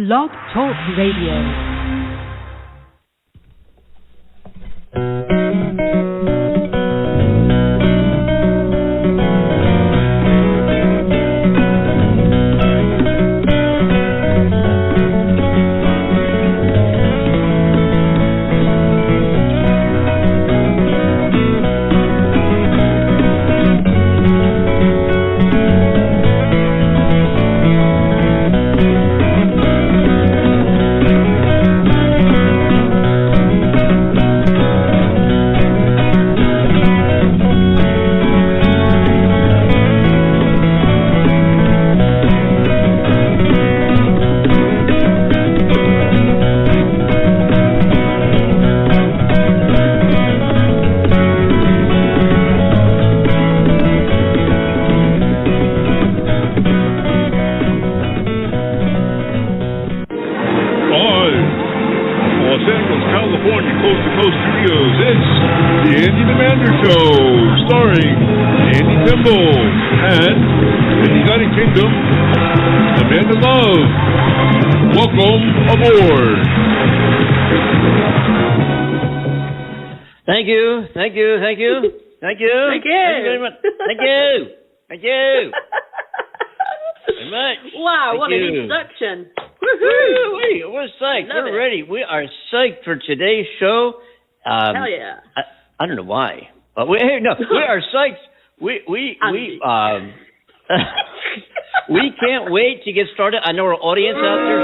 Blog Talk Radio. For today's show, hell yeah! I don't know why, but we are psyched. We can't wait to get started. I know our audience out there.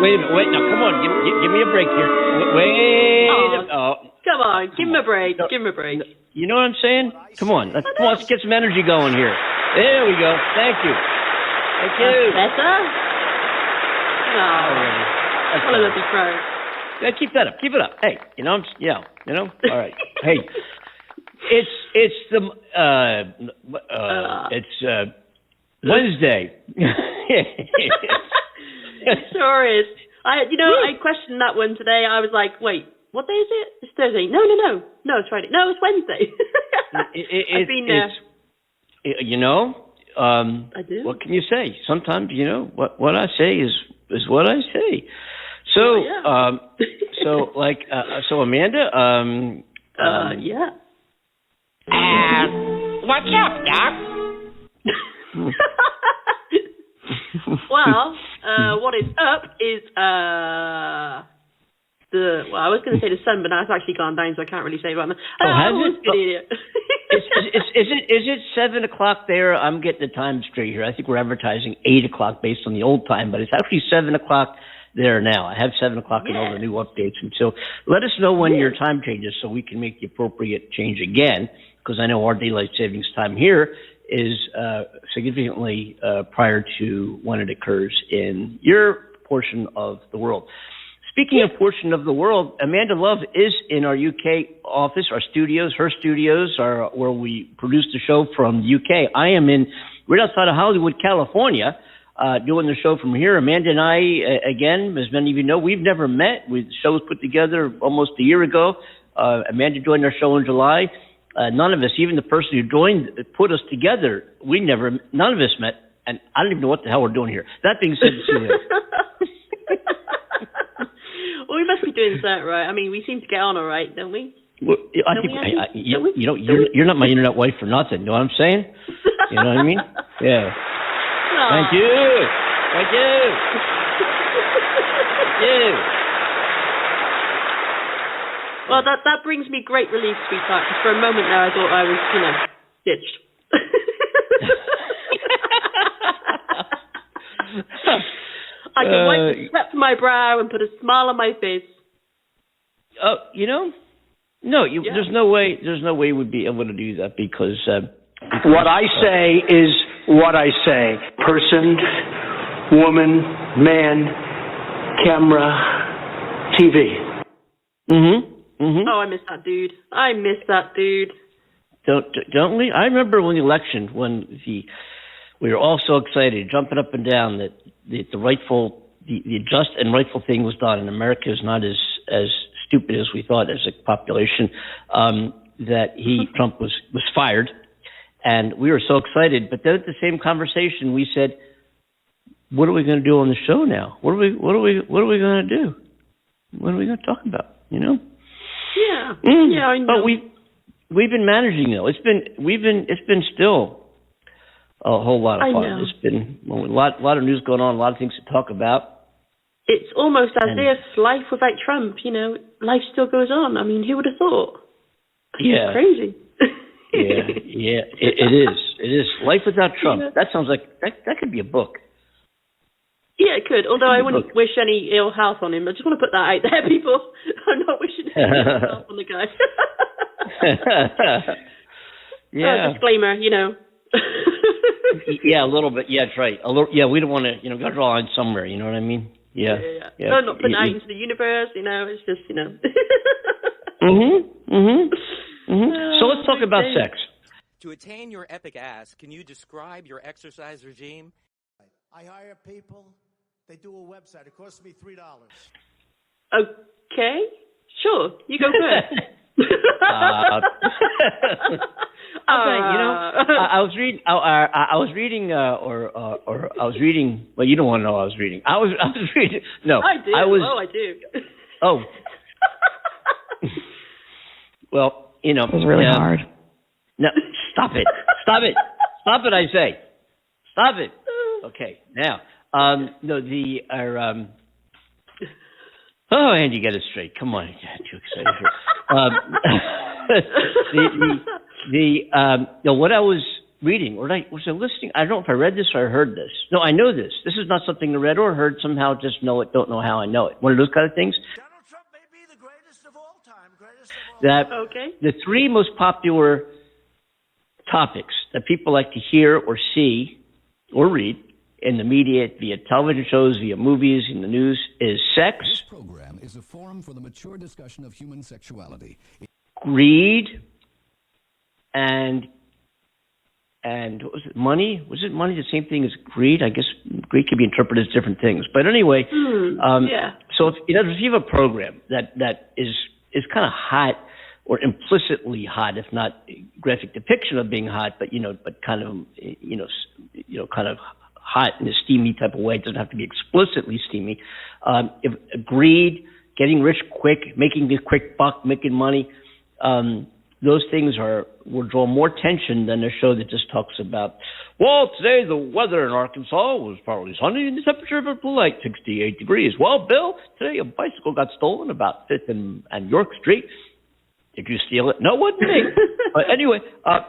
Wait a minute, now come on, give me a break here. Come on, give him a break. Give him a break. You know what I'm saying? Come on, let's get some energy going here. There we go. Thank you. Better? No. What a lovely pro. Yeah, keep that up. Keep it up. Hey, all right. Hey, it's Wednesday. It sure is. I questioned that one today. I was like, wait, what day is it? It's Thursday. No, it's Friday. No, it's Wednesday. I've been there. I do. What can you say? Sometimes, what I say is what I say. So, so Amanda, yeah. What's up, Doc? Well, what is up is, I was going to say the sun, but now it's actually gone down, so I can't really say about that. Has it? Is it 7 o'clock there? I'm getting the time straight here. I think we're advertising 8 o'clock based on the old time, but it's actually 7 o'clock there now. I have 7 o'clock and all the new updates. And so let us know when your time changes so we can make the appropriate change again, because I know our daylight savings time here is significantly prior to when it occurs in your portion of the world. Speaking of portion of the world, Amanda Love is in our UK office, our studios. Her studios are where we produce the show from the UK. I am right outside of Hollywood, California, doing the show from here. Amanda and I, again, as many of you know, we've never met. The show was put together almost a year ago. Amanda joined our show in July. None of us, even the person who put us together, none of us met, and I don't even know what the hell we're doing here. That being said, well, we must be doing that right. I mean, we seem to get on all right, don't we? Well, you're not my internet wife for nothing. You know what I'm saying? You know what I mean? Yeah. Thank you. Well, that brings me great relief, sweetheart, because for a moment there I thought I was, ditched. I can wipe the sweat from my brow and put a smile on my face. There's no way we'd be able to do that because what I say is what I say. Person, woman, man, camera, TV. Oh, I miss that dude. Don't we? I remember when the election, we were all so excited, jumping up and down that the just and rightful thing was done, and America is not as stupid as we thought as a population. That Trump was fired, and we were so excited. But then at the same conversation, we said, what are we going to do on the show now? What are we going to do? What are we going to talk about? You know? Yeah. Yeah, I know. But we've been managing though. It's been still a whole lot of fun. I know. It's been a lot of news going on, a lot of things to talk about. It's almost as if life without Trump, you know, life still goes on. I mean, who would have thought? Yeah. It's crazy. Yeah, it is. It is. Life without Trump. Yeah. That sounds like, that could be a book. Yeah, it could. Although I wouldn't wish any ill health on him. I just want to put that out there, people. I'm not wishing any ill health on the guy. Yeah. Disclaimer, you know. Yeah, a little bit. Yeah, that's right. Yeah, we don't want to, got to draw a line somewhere. You know what I mean? Yeah. No, not putting out into the universe. You know, it's just, you know. So let's talk about sex. To attain your epic ass, can you describe your exercise regime? I hire people. They do a website. It costs me $3. Okay. Sure. You go first. I was reading. Well, you don't want to know what I was reading. I was reading. No, I do. I do. Oh. Well, it was really hard. No, stop it! Stop it! Stop it! I say, stop it. Okay, now, oh, Andy, get it straight. Come on, you're too excited. What I was reading, or was I listening? I don't know if I read this or I heard this. No, I know this. This is not something I read or heard. Somehow, just know it. Don't know how I know it. One of those kind of things. Donald Trump may be the greatest of all time. The three most popular topics that people like to hear or see or read in the media, via television shows, via movies, in the news, is sex. This program is a forum for the mature discussion of human sexuality. Greed, and what was it, money? Was it money the same thing as greed? I guess greed could be interpreted as different things. But anyway, so if you have a program that is kind of hot, or implicitly hot, if not graphic depiction of being hot, but kind of kind of hot in a steamy type of way. It doesn't have to be explicitly steamy. If greed, getting rich quick, making the quick buck, making money, those things will draw more attention than a show that just talks about, well, today the weather in Arkansas was partly sunny and the temperature was like 68 degrees. Well, Bill, today a bicycle got stolen about 5th and York Street. Did you steal it? No, it wasn't me. But anyway, I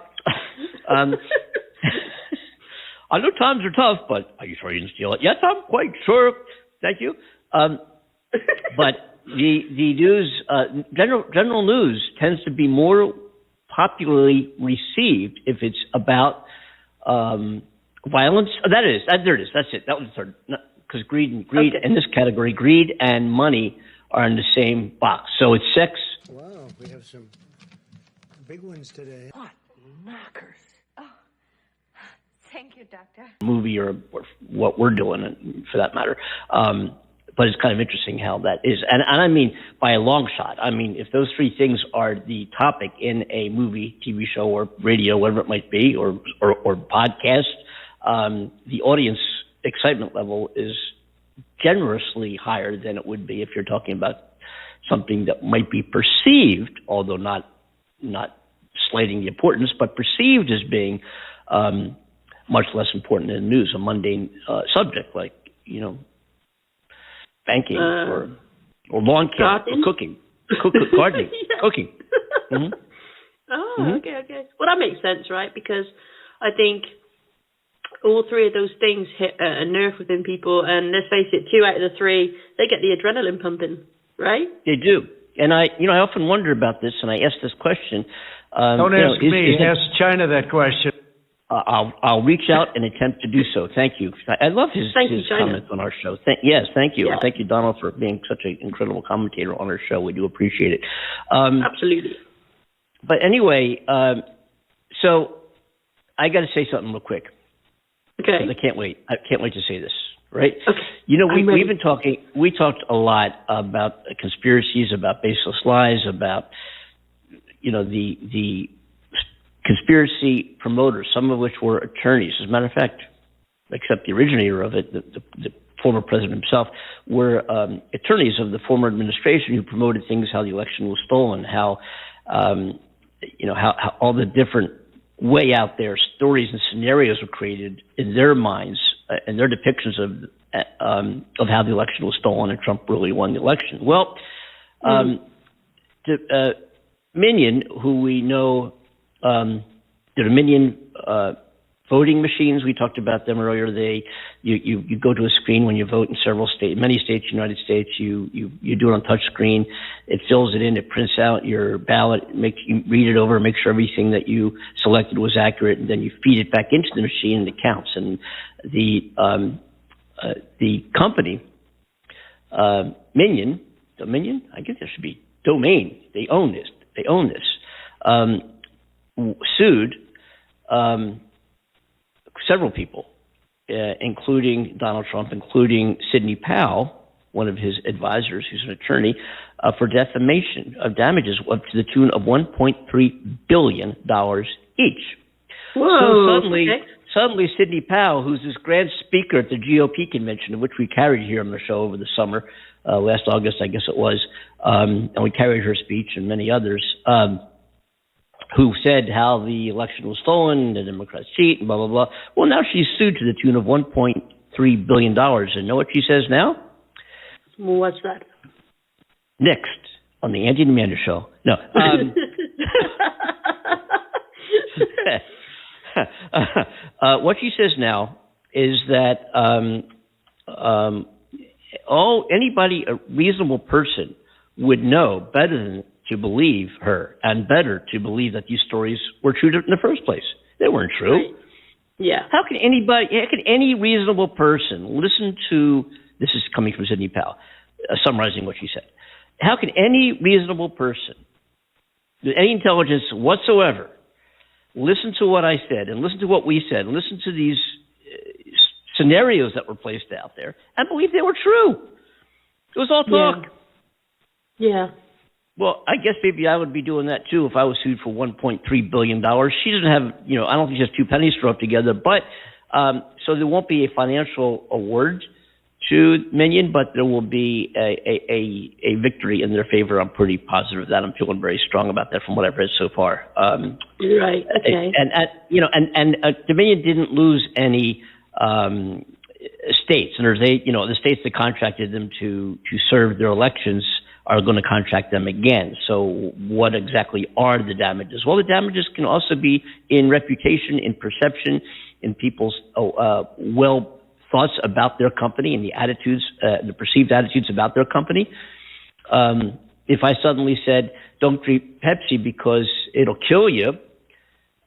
know times are tough, but are you sure you didn't steal it? Yes, I'm quite sure. Thank you. But the news, general news, tends to be more popularly received if it's about violence. There it is. That's it. That was the third. Because greed in this category, greed and money are in the same box. So it's sex. Wow, we have some big ones today. What knockers. Oh, thank you, Doctor. Movie or what we're doing, for that matter. But it's kind of interesting how that is. And I mean, by a long shot. I mean, if those three things are the topic in a movie, TV show, or radio, whatever it might be, or podcast, the audience excitement level is generously higher than it would be if you're talking about something that might be perceived, although not slating the importance, but perceived as being much less important in the news, a mundane subject like, banking or lawn care or cooking, gardening, cooking. Mm-hmm. Oh, okay. Well, that makes sense, right? Because I think all three of those things hit a nerve within people, and let's face it, 2 out of the 3, they get the adrenaline pumping, right? They do. And I often wonder about this, and I ask this question. Don't ask me. Ask China that question. I'll reach out and attempt to do so. Thank you. I love his comments on our show. Thank you. Yeah. Thank you, Donald, for being such an incredible commentator on our show. We do appreciate it. Absolutely. But anyway, so I got to say something real quick. Okay. I can't wait. I can't wait to say this. Right? Okay. We've been talking. We talked a lot about conspiracies, about baseless lies, about the conspiracy promoters, some of which were attorneys. As a matter of fact, except the originator of it, the former president himself, were attorneys of the former administration who promoted things, how the election was stolen, how how all the different way out there stories and scenarios were created in their minds and their depictions of how the election was stolen and Trump really won the election. Well, Minion, who we know, the Minion voting machines, we talked about them earlier. You go to a screen when you vote in many states, United States. You do it on touch screen. It fills it in. It prints out your ballot. You read it over, make sure everything that you selected was accurate, and then you feed it back into the machine and it counts. And the company Minion, I guess there should be domain. They own this. Sued several people, including Donald Trump, including Sydney Powell, one of his advisors, who's an attorney, for defamation of damages up to the tune of $1.3 billion each. Whoa! So suddenly, Sydney Powell, who's this grand speaker at the GOP convention, which we carried here on the show over the summer, last August, I guess it was, and we carried her speech and many others, who said how the election was stolen, the Democrats cheat, and blah, blah, blah. Well, now she's sued to the tune of $1.3 billion. And know what she says now? Well, what's that? Next on the Andy and Amanda Show. No. What she says now is that anybody, a reasonable person, would know better than to believe her, and better to believe that these stories were true in the first place. They weren't true. Right. Yeah. How can any reasonable person listen to, this is coming from Sydney Powell, summarizing what she said. How can any reasonable person, with any intelligence whatsoever, listen to what I said and listen to what we said and listen to these scenarios that were placed out there and believe they were true? It was all talk. Yeah. Well, I guess maybe I would be doing that too if I was sued for $1.3 billion. She doesn't have, I don't think she has two pennies to rub together, but so there won't be a financial award to Minion, but there will be a victory in their favor. I'm pretty positive of that. I'm feeling very strong about that from what I've read so far. Right. Okay. And Dominion didn't lose any states, and the states that contracted them to serve their elections are going to contract them again. So what exactly are the damages? Well, the damages can also be in reputation, in perception, in people's thoughts about their company and the attitudes, the perceived attitudes about their company. If I suddenly said, don't drink Pepsi because it'll kill you,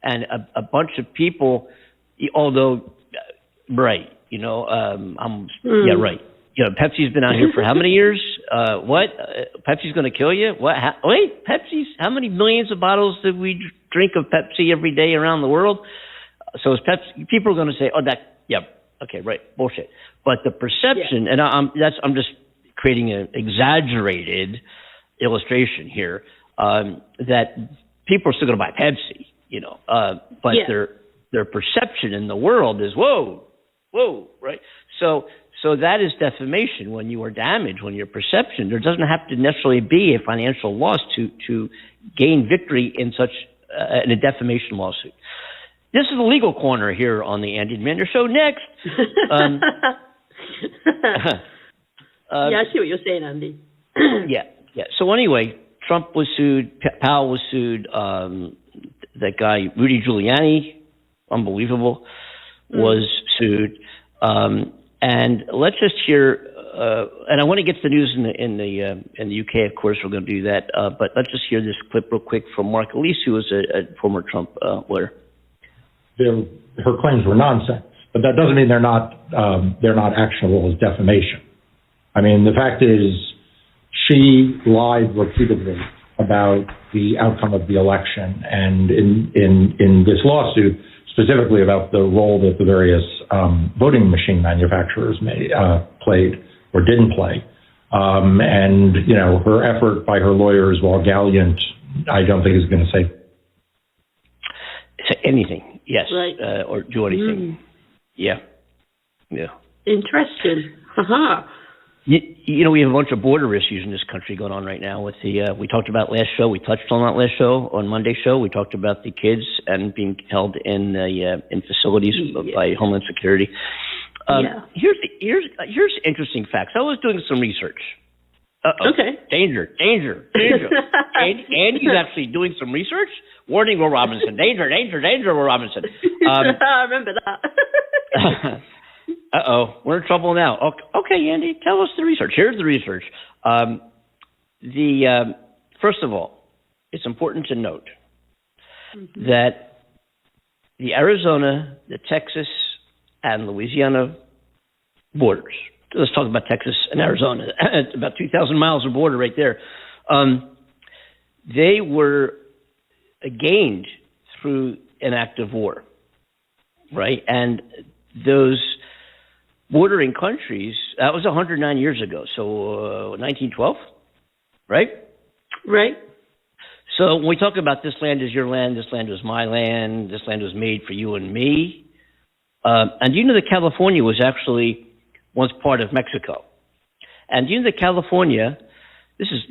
and a bunch of people, although, right, yeah, right. Pepsi's been out here for how many years? What? Pepsi's going to kill you? What? Wait, Pepsi's? How many millions of bottles did we drink of Pepsi every day around the world? So is Pepsi? People are going to say, okay, right, bullshit. But the perception, and I'm just creating an exaggerated illustration here, that people are still going to buy Pepsi, but their perception in the world is whoa, right? So that is defamation. When you are damaged, when your perception, there doesn't have to necessarily be a financial loss to gain victory in such in a defamation lawsuit. This is the legal corner here on the Andy and Amanda Show. Next. I see what you're saying, Andy. Yeah. So anyway, Trump was sued. Powell was sued. That guy, Rudy Giuliani, unbelievable, was sued. And let's just hear. And I want to get to the news in the UK. Of course, we're going to do that. But let's just hear this clip real quick from Mark Elise, who was a former Trump lawyer. Her claims were nonsense, but that doesn't mean they're not actionable as defamation. I mean, the fact is, she lied repeatedly about the outcome of the election, and in this lawsuit, specifically about the role that the various voting machine manufacturers played or didn't play. And, her effort by her lawyers, while gallant, I don't think is going to say anything. Yes. Right. Or do anything. Yeah. Yeah. Interesting. Haha. You know, we have a bunch of border issues in this country going on right now. With we talked about last show. We touched on that last show, on Monday's show. We talked about the kids and being held in facilities by Homeland Security. Here's interesting facts. I was doing some research. Okay. Danger. Andy's actually doing some research. Warning, Will Robinson. Danger, Will Robinson. I remember that. We're in trouble now. Okay, Andy, tell us the research. Here's the research. First of all, it's important to note that the Arizona, the Texas, and Louisiana borders. Let's talk about Texas and Arizona. It's about 2,000 miles of border right there. They were gained through an act of war, right? And those bordering countries, that was 109 years ago, so 1912, right? Right. So when we talk about this land is your land, this land was my land, this land was made for you and me, and you know that California was actually once part of Mexico. And you know that California, this is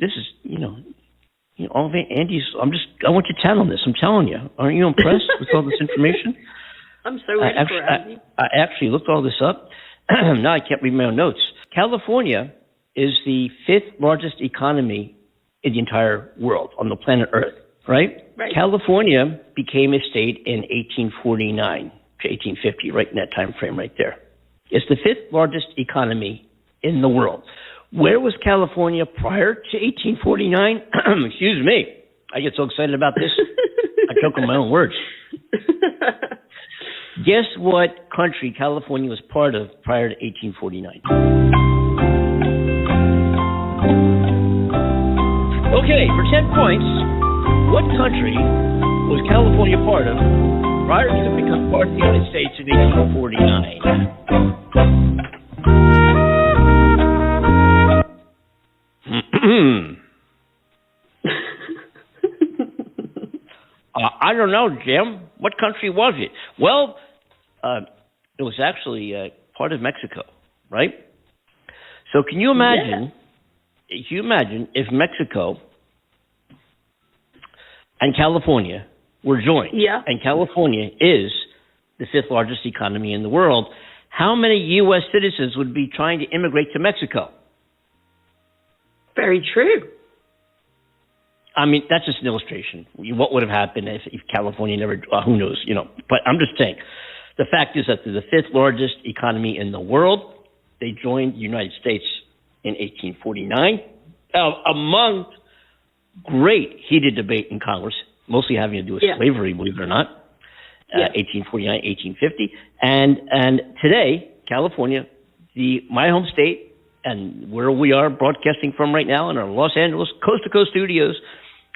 all of Andy's, I want you to tell on this, I'm telling you. Aren't you impressed with all this information? I'm so ready for it, Andy. I actually looked all this up. Now I can't read my own notes. California is the 5th largest economy in the entire world, on the planet Earth, right? California became a state in 1849 to 1850, right in that time frame right there. It's the 5th largest economy in the world. Where was California prior to 1849? Excuse me. I get so excited about this. I choke on my own words. Guess what country California was part of prior to 1849? Okay, for 10 points, what country was California part of prior to becoming part of the United States in 1849? I don't know, Jim. What country was it? Well, it was actually part of Mexico, right? So can you imagine? Yeah. Can you imagine if Mexico and California were joined? Yeah. And California is the 5th largest economy in the world. How many U.S. citizens would be trying to immigrate to Mexico? Very true. I mean, that's just an illustration. What would have happened if California never, who knows, But I'm just saying, the fact is that they're the 5th largest economy in the world. They joined the United States in 1849, among great heated debate in Congress, mostly having to do with slavery, believe it or not, 1849, 1850. And today, California, my home state, and where we are broadcasting from right now in our Los Angeles coast-to-coast studios,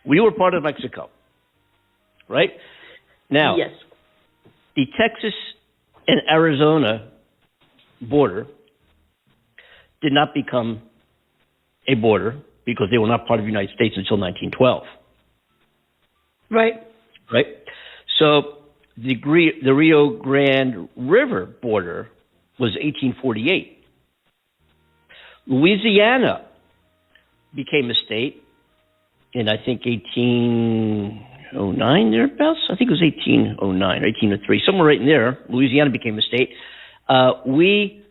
we were part of Mexico, right? Now, the Texas and Arizona border did not become a border because they were not part of the United States until 1912. Right. So the Rio Grande River border was 1848. Louisiana became a state in, I think, 1809, thereabouts. I think it was 1809 or 1803, somewhere right in there. Louisiana became a state. We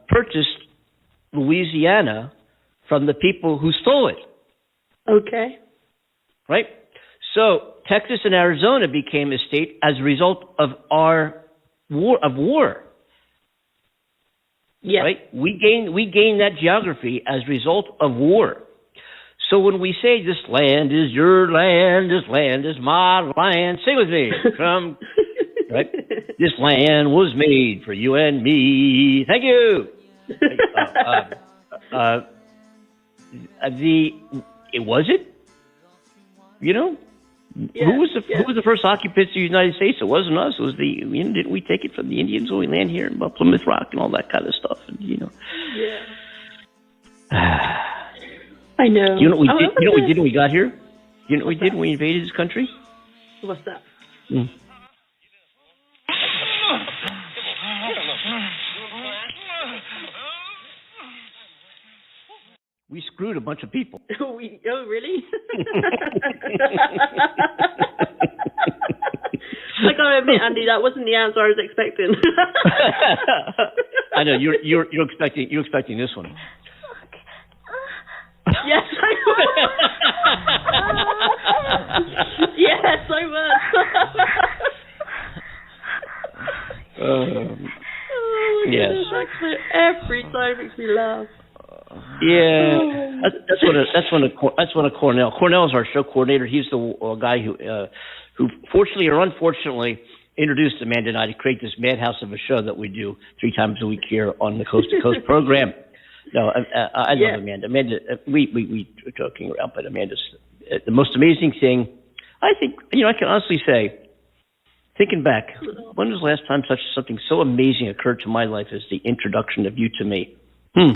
purchased Louisiana from the people who stole it. Okay. Right? So Texas and Arizona became a state as a result of our war. Yeah. Right? We gained that geography as a result of war. So when we say this land is your land, this land is my land, say with me, right? This land was made for you and me. Thank you. Was it? Who was the first occupants of the United States? It wasn't us. It was didn't we take it from the Indians when we land here in Plymouth Rock and all that kind of stuff? And Yeah. I know. You know what we did? You know what we did when we got here? You know what we did when we invaded this country? What's that? We screwed a bunch of people. Oh, really? I gotta admit, Andy, that wasn't the answer I was expecting. I know you're expecting this one. Yes, I was. Yes, I was. Yes. Every time makes me laugh. Yeah, that's one of Cornell. Cornell is our show coordinator. He's the guy who fortunately or unfortunately introduced Amanda and I to create this madhouse of a show that we do 3 times a week here on the Coast to Coast program. No, I love Amanda. Amanda, we were joking around, but Amanda's the most amazing thing. I think, I can honestly say, thinking back, when was the last time something so amazing occurred to my life as the introduction of you to me? Oh,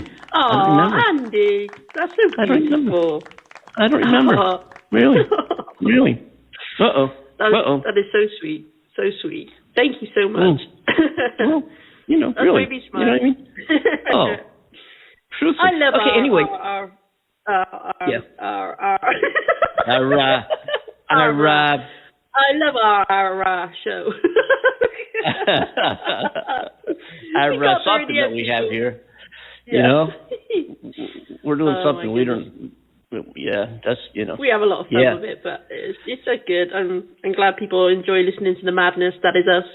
Andy, that's so beautiful. I don't remember. Really. That is so sweet. So sweet. Thank you so much. Well, that's really. Made me smile. You know what I mean? Oh, truthful. I love anyway. I love our show. Our something that we have here. Yeah. We're doing something we don't. Yeah, that's We have a lot of fun with it, but it's so good. I'm glad people enjoy listening to the madness that is us.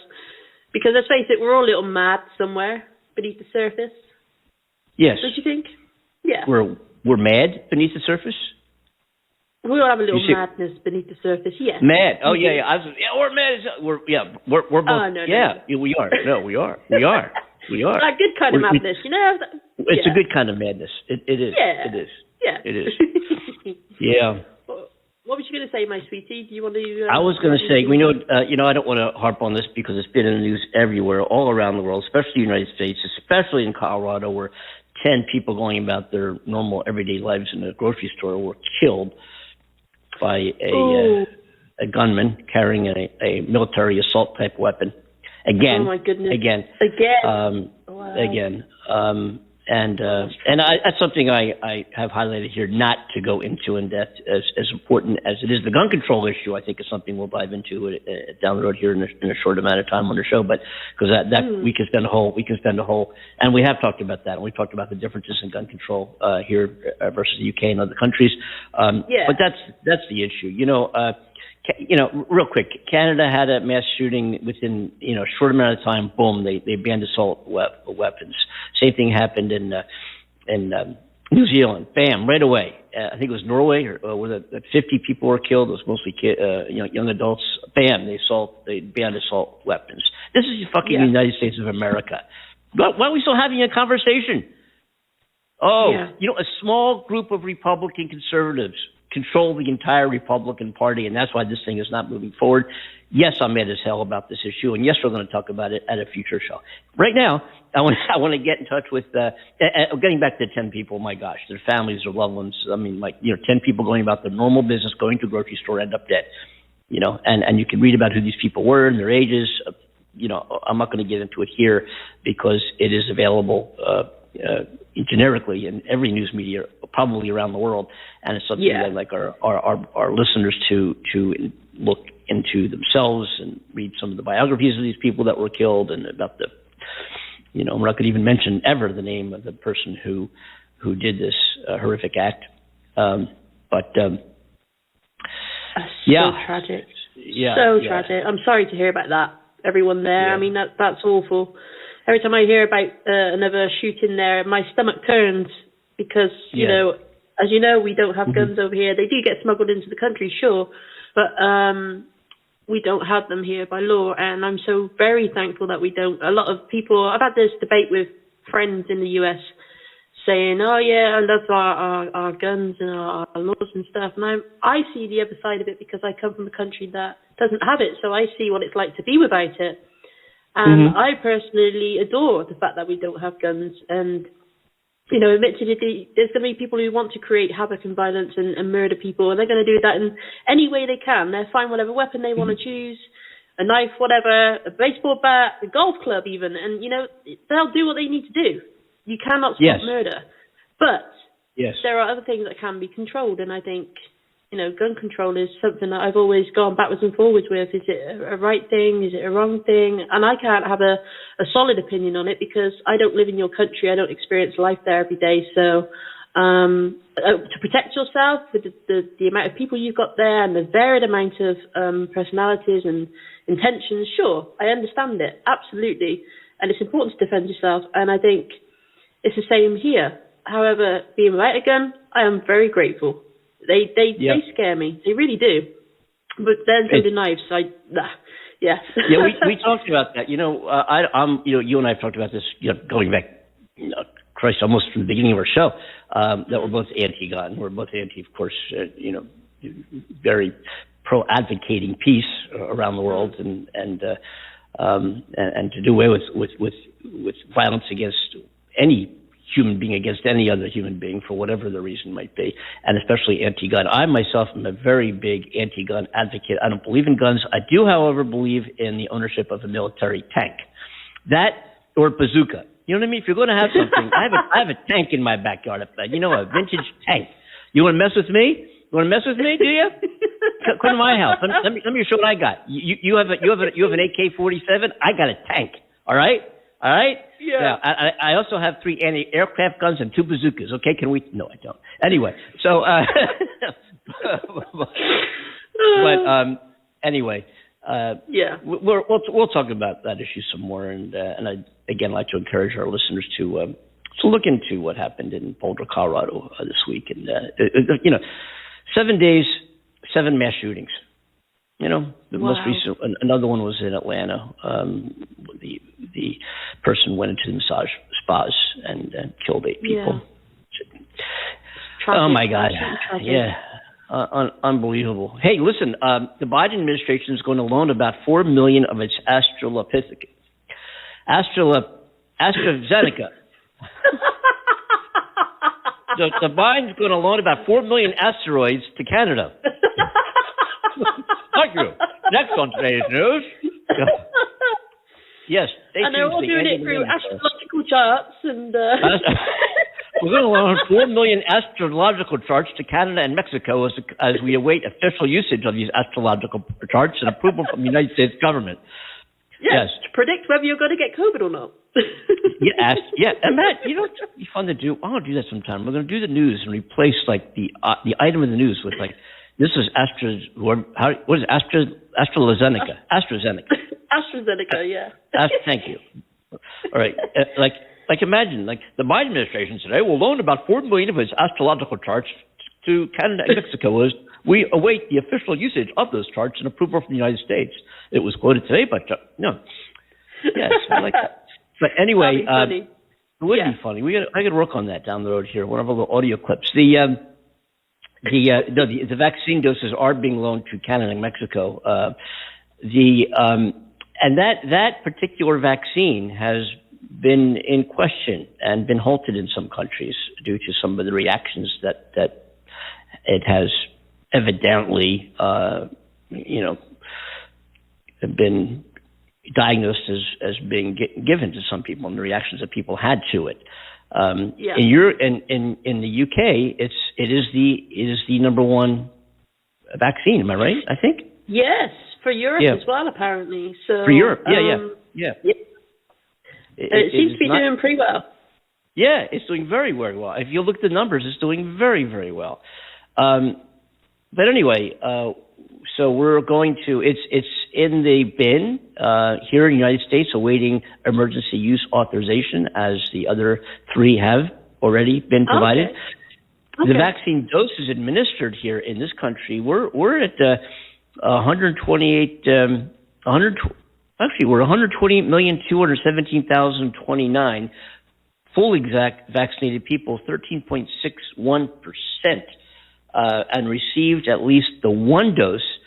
Because let's face it, we're all a little mad somewhere beneath the surface. Yes. Don't you think? Yeah. We're mad beneath the surface. We all have a little madness beneath the surface. Yeah. Mad. Oh yeah. We're mad. We're both. Oh, no, we are. No, we are. We are. A good kind of madness, It's a good kind of madness. It is. Yeah. It is. Yeah. It is. Yeah. What was you going to say, my sweetie? Do you want to? I was going to say, I don't want to harp on this because it's been in the news everywhere, all around the world, especially the United States, especially in Colorado, where 10 people going about their normal everyday lives in a grocery store were killed by a gunman carrying a military assault type weapon. Again. Oh my goodness. Again. Wow. Again. And that's something I have highlighted here, not to go into in depth, as important as it is. The gun control issue, I think, is something we'll dive into down the road here in a short amount of time on the show. But because we can spend a whole, and we have talked about that, and we talked about the differences in gun control here versus the UK and other countries. But that's the issue. Real quick, Canada had a mass shooting within a short amount of time. Boom, they banned assault weapons. Same thing happened in New Zealand. Bam, right away. I think it was Norway, where 50 people were killed. It was mostly young adults. Bam, they banned assault weapons. This is the United States of America. Why are we still having a conversation? A small group of Republican conservatives control the entire Republican Party, and that's why this thing is not moving forward. Yes, I'm mad as hell about this issue, and yes, we're going to talk about it at a future show. Right now, I want to get in touch with, getting back to 10 people, my gosh, their families, their loved ones. I mean, 10 people going about their normal business, going to a grocery store, end up dead. And you can read about who these people were and their ages. I'm not going to get into it here because it is available generically in every news media, probably around the world, and it's something that I'd like our listeners to look into themselves and read some of the biographies of these people that were killed, and about I'm not going to even mention ever the name of the person who did this horrific act. So tragic. Tragic. I'm sorry to hear about that. Everyone there. I mean, that's awful. Every time I hear about another shooting there, my stomach turns because, as you know, we don't have guns over here. They do get smuggled into the country, sure, but we don't have them here by law, and I'm so very thankful that we don't. A lot of people, I've had this debate with friends in the US saying, oh yeah, I love our guns and our laws and stuff, and I see the other side of it because I come from a country that doesn't have it, so I see what it's like to be without it. And I personally adore the fact that we don't have guns. And, admittedly, there's going to be people who want to create havoc and violence and murder people, and they're going to do that in any way they can. They'll find whatever weapon they want to choose, a knife, whatever, a baseball bat, a golf club even, and, they'll do what they need to do. You cannot stop murder. But there are other things that can be controlled, and I think, gun control is something that I've always gone backwards and forwards with. Is it a right thing? Is it a wrong thing? And I can't have a solid opinion on it because I don't live in your country. I don't experience life there every day. So to protect yourself with the amount of people you've got there and the varied amount of personalities and intentions, sure, I understand it, absolutely. And it's important to defend yourself. And I think it's the same here. However, being without a gun, I am very grateful. They scare me. They really do. But then the knives, yes. Yeah, we talked about that. You and I have talked about this, going back, almost from the beginning of our show, that we're both anti-gun. We're both anti, of course, very pro-advocating peace around the world and to do away with violence against any human being against any other human being for whatever the reason might be, and especially anti-gun. I myself am a very big anti-gun advocate. I don't believe in guns. I do, however, believe in the ownership of a military tank. That or bazooka. You know what I mean? If you're going to have something, I have a tank in my backyard, a vintage tank. You want to mess with me? You want to mess with me? Do you? Come to my house. Let me show what I got. You have an AK-47. I got a tank. All right. Yeah. Now, I also have 3 anti-aircraft guns and 2 bazookas. Okay, can we? No, I don't. Anyway, so, anyway, we'll talk about that issue some more, and I again like to encourage our listeners to look into what happened in Boulder, Colorado this week, and 7 days, 7 mass shootings. The most recent, another one was in Atlanta. The person went into the massage spas and killed 8 people. Oh my God! Unbelievable. Hey, listen, the Biden administration is going to loan about $4 million of its AstraZeneca. The Biden's going to loan about 4 million asteroids to Canada. Thank you. Next on today's news. Yes. And they're all doing it through astrological charts and... We're going to loan 4 million astrological charts to Canada and Mexico as we await official usage of these astrological charts and approval from the United States government. Yes. To predict whether you're going to get COVID or not. And Matt, it'd be fun to do. I want to do that sometime. We're going to do the news and replace the item in the news with this is AstraZeneca. AstraZeneca, yeah. Thank you. All right. Imagine, the Biden administration today will loan about $4 million of its astrological charts to Canada and Mexico as we await the official usage of those charts and approval from the United States. It was quoted today, but no. Yes, I like that. But anyway, it would be funny. I got to work on that down the road here. One of our little audio clips. The vaccine doses are being loaned to Canada and Mexico. And that particular vaccine has been in question and been halted in some countries due to some of the reactions that it has evidently, been diagnosed as being given to some people, and the reactions that people had to it. In the UK, it is the number one vaccine. Am I right? I think. Yes, for Europe as well, apparently. So for Europe, It seems to be doing pretty well. Yeah, it's doing very, very well. If you look at the numbers, it's doing very, very well. But anyway, so we're going to. It's in the bin here in the United States, awaiting emergency use authorization, as the other 3 have already been provided. Okay. The vaccine doses administered here in this country, we're at 128. Actually, we're 128,217,029 fully vaccinated people, 13.61%, and received at least the 1 dose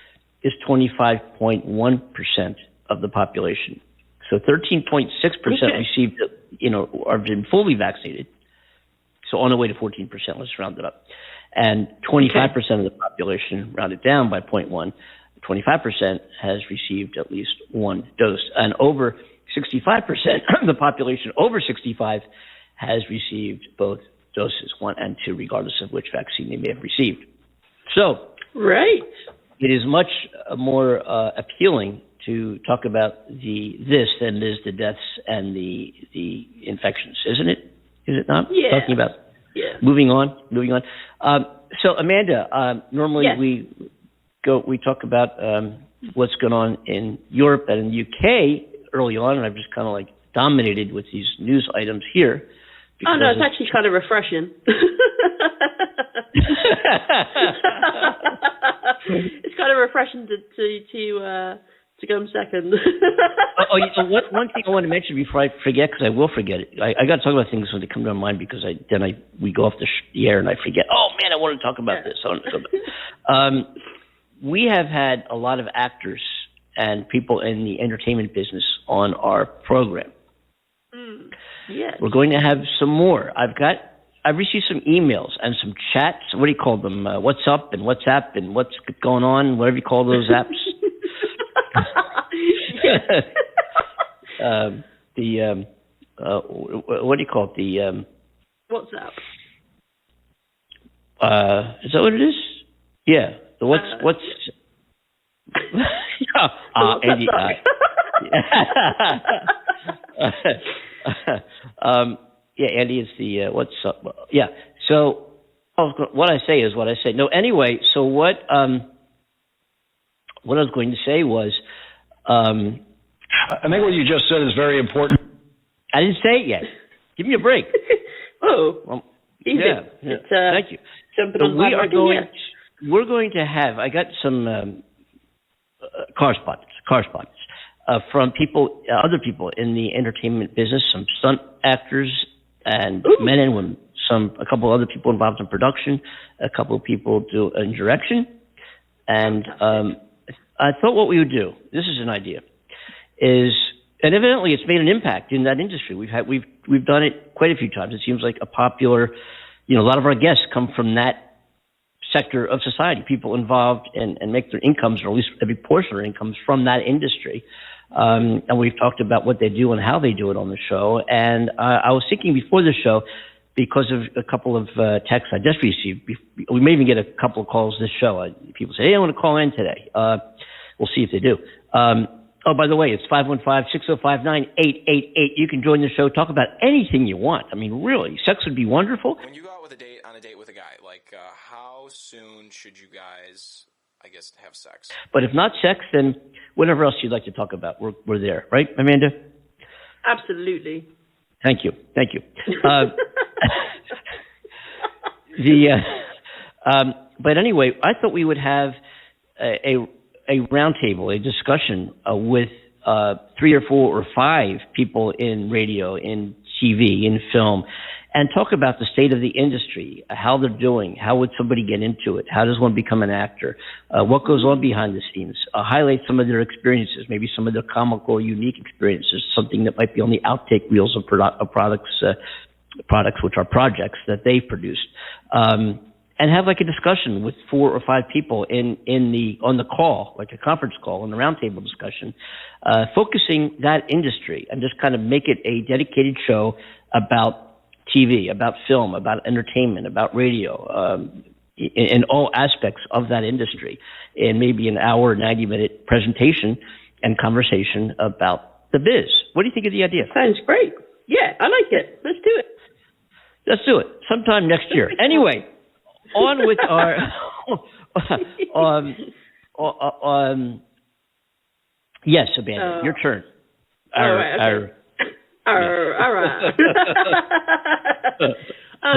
is 25.1% of the population. So 13.6% received, are been fully vaccinated. So on the way to 14%, let's round it up. And 25% of the population, rounded down by 0.1, 25% has received at least 1 dose. And over 65% of the population over 65 has received both doses, 1 and 2, regardless of which vaccine they may have received. So, right, it is much more appealing to talk about this than it is the deaths and the infections, isn't it? Is it not? Yeah. Talking about. Yeah. Moving on. So, Amanda, normally we talk about what's going on in Europe and in the UK early on, and I've just kind of like dominated with these news items here. Oh no, it's actually kind of refreshing. It's kind of refreshing to come second. One thing I want to mention before I forget, because I will forget it. I got to talk about things when they come to my mind, because we go off the air and I forget. Oh man, I want to talk about this. We have had a lot of actors and people in the entertainment business on our program. Yes. We're going to have some more. I've received some emails and some chats. What do you call them? What's up and WhatsApp and what's going on? Whatever you call those apps. What do you call it? The WhatsApp. Is that what it is? Yeah. The what's Andy. Andy is the what's up. Yeah. So what I say is what I say. No. Anyway. So what I was going to say was. I think what you just said is very important. I didn't say it yet. Give me a break. Yeah. Thank you. We're going to have. I got some correspondence from people, other people in the entertainment business, some stunt actors and men and women, a couple other people involved in production, a couple of people in direction, and I thought what we would do. This is an idea. And evidently it's made an impact in that industry. We've done it quite a few times. It seems like a popular, a lot of our guests come from that sector of society, people involved and make their incomes, or at least every portion of their incomes, from that industry. And we've talked about what they do and how they do it on the show. And I was thinking before the show, because of a couple of texts I just received, we may even get a couple of calls this show. People say, hey, I want to call in today. We'll see if they do. By the way, it's 515-6059-888. You can join the show, talk about anything you want. I mean, really, sex would be wonderful. When you go out on a date with a guy, how soon should you guys, I guess, have sex? But if not sex, then whatever else you'd like to talk about, we're there. Right, Amanda? Absolutely. Thank you. But anyway, I thought we would have a roundtable, a discussion with 3 or 4 or 5 people in radio, in TV, in film, and talk about the state of the industry, how they're doing, how would somebody get into it, how does one become an actor, what goes on behind the scenes, highlight some of their experiences, maybe some of their comical, unique experiences, something that might be on the outtake reels of products, which are projects that they produced. And have like a discussion with 4 or 5 people on the call, like a conference call, and a roundtable discussion, focusing that industry, and just kind of make it a dedicated show about TV, about film, about entertainment, about radio, in all aspects of that industry, and maybe an hour, 90-minute presentation and conversation about the biz. What do you think of the idea? Sounds great. Yeah, I like it. Let's do it. Let's do it sometime next year. Anyway. On with our yes, Amanda, your turn. All right.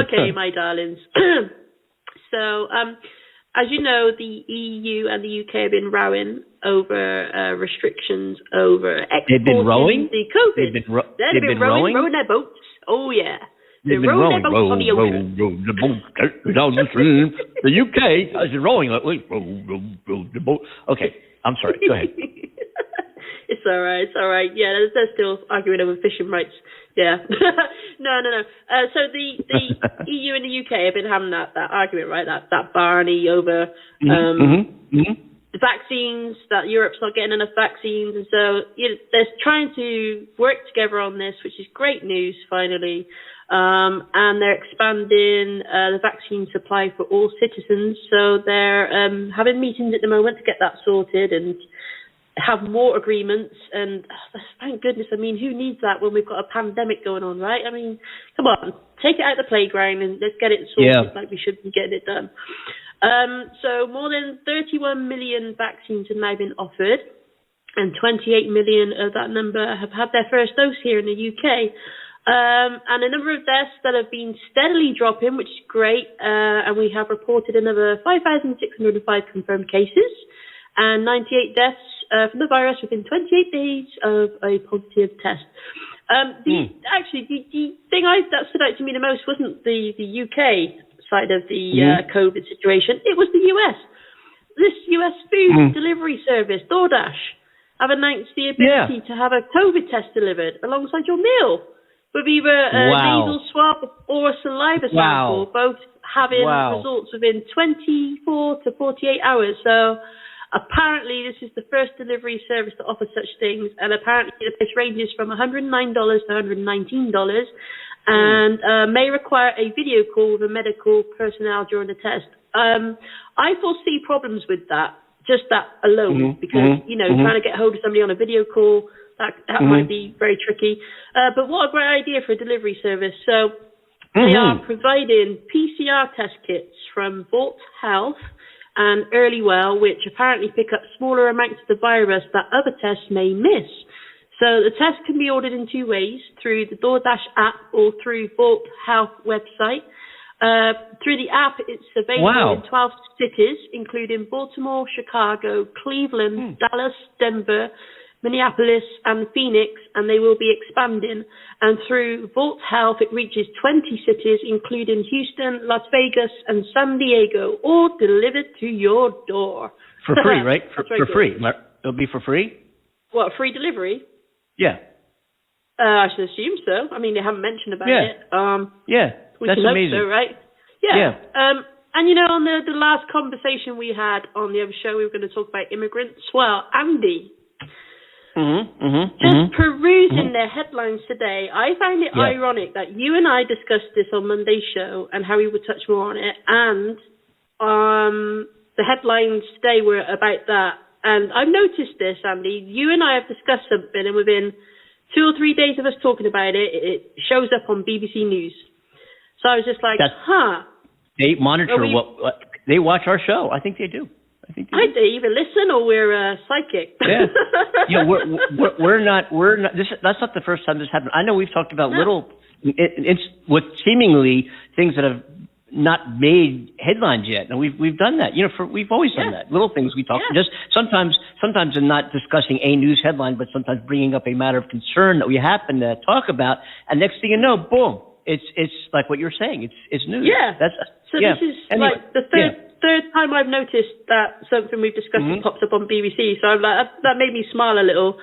Okay, my darlings. So, as you know, the EU and the UK have been rowing over restrictions over exporting the COVID. They've been rowing their boats. Oh yeah. They're rowing their boats on the ocean. The boat down the stream. The UK is rowing lately. Row the boat. Okay, I'm sorry. Go ahead. It's all right. Yeah, they're still arguing over fishing rights. Yeah. No. So the EU and the UK have been having that argument, right? That Barney over the vaccines, that Europe's not getting enough vaccines, and so they're trying to work together on this, which is great news, finally. And they're expanding the vaccine supply for all citizens, so they're having meetings at the moment to get that sorted and have more agreements, and thank goodness. I mean, who needs that when we've got a pandemic going on, right? I mean, come on, take it out of the playground and let's get it sorted like we should be getting it done. So more than 31 million vaccines have now been offered, and 28 million of that number have had their first dose here in the UK. And the number of deaths that have been steadily dropping, which is great, and we have reported another 5,605 confirmed cases and 98 deaths from the virus within 28 days of a positive test. Actually, the thing that stood out to me the most wasn't the UK side of the COVID situation. It was the US. This US food delivery service, DoorDash, have announced the ability to have a COVID test delivered alongside your meal, with either a nasal swab or a saliva sample, both having results within 24 to 48 hours. So apparently this is the first delivery service to offer such things, and apparently the price ranges from $109 to $119 and may require a video call with a medical personnel during the test. I foresee problems with that, just that alone, because, trying to get hold of somebody on a video call, that might be very tricky. But what a great idea for a delivery service. So they are providing PCR test kits from Vault Health and Earlywell, which apparently pick up smaller amounts of the virus that other tests may miss. So the test can be ordered in two ways, through the DoorDash app or through Vault Health website. Through the app, it's available in 12 cities, including Baltimore, Chicago, Cleveland, Dallas, Denver, Minneapolis, and Phoenix, and they will be expanding. And through Vault Health, it reaches 20 cities, including Houston, Las Vegas, and San Diego, all delivered to your door. For free, right? For free. It'll be for free? What, free delivery? Yeah. I should assume so. I mean, they haven't mentioned about it. We that's can amazing. hope so, right? Yeah. And, on the last conversation we had on the other show, we were going to talk about immigrants. Well, Andy, just perusing their headlines today, I find it ironic that you and I discussed this on Monday's show and how we would touch more on it, and the headlines today were about that. And I've noticed this, Andy. You and I have discussed something, and within 2 or 3 days of us talking about it, it shows up on BBC News. So I was just like, They monitor what they watch our show. I think they do. They either listen or we're psychic. We're not. That's not the first time this happened. I know we've talked about with seemingly things that have not made headlines yet, and we've done that. We've always done that. Little things we talk just sometimes in not discussing a news headline, but sometimes bringing up a matter of concern that we happen to talk about, and next thing you know, boom, it's like what you're saying. It's news. This is like the third time I've noticed that something we've discussed pops up on BBC. So I'm like, that made me smile a little.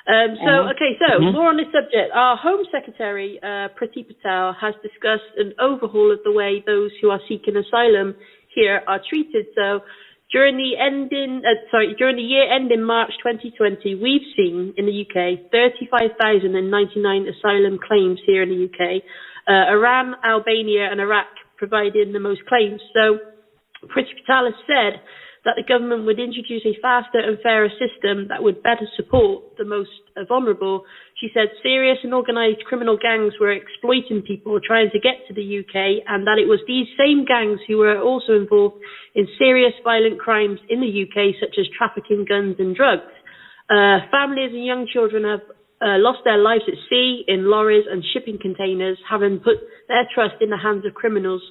More on this subject. Our Home Secretary, Priti Patel, has discussed an overhaul of the way those who are seeking asylum here are treated. So during the year ending March 2020, we've seen in the UK 35,099 asylum claims here in the UK. Iran, Albania, and Iraq providing the most claims. So Priti Patel has said that the government would introduce a faster and fairer system that would better support the most vulnerable. She said serious and organised criminal gangs were exploiting people trying to get to the UK, and that it was these same gangs who were also involved in serious violent crimes in the UK, such as trafficking guns and drugs. Families and young children have lost their lives at sea, in lorries and shipping containers, having put their trust in the hands of criminals.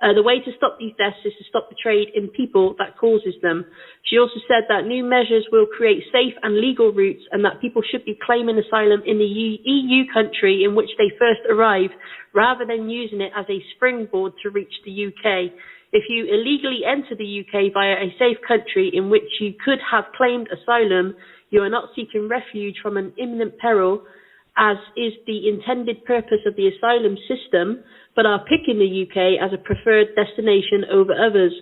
The way to stop these deaths is to stop the trade in people that causes them. She also said that new measures will create safe and legal routes, and that people should be claiming asylum in the EU country in which they first arrived, rather than using it as a springboard to reach the UK. If you illegally enter the UK via a safe country in which you could have claimed asylum, you are not seeking refuge from an imminent peril, as is the intended purpose of the asylum system, but are picking the UK as a preferred destination over others.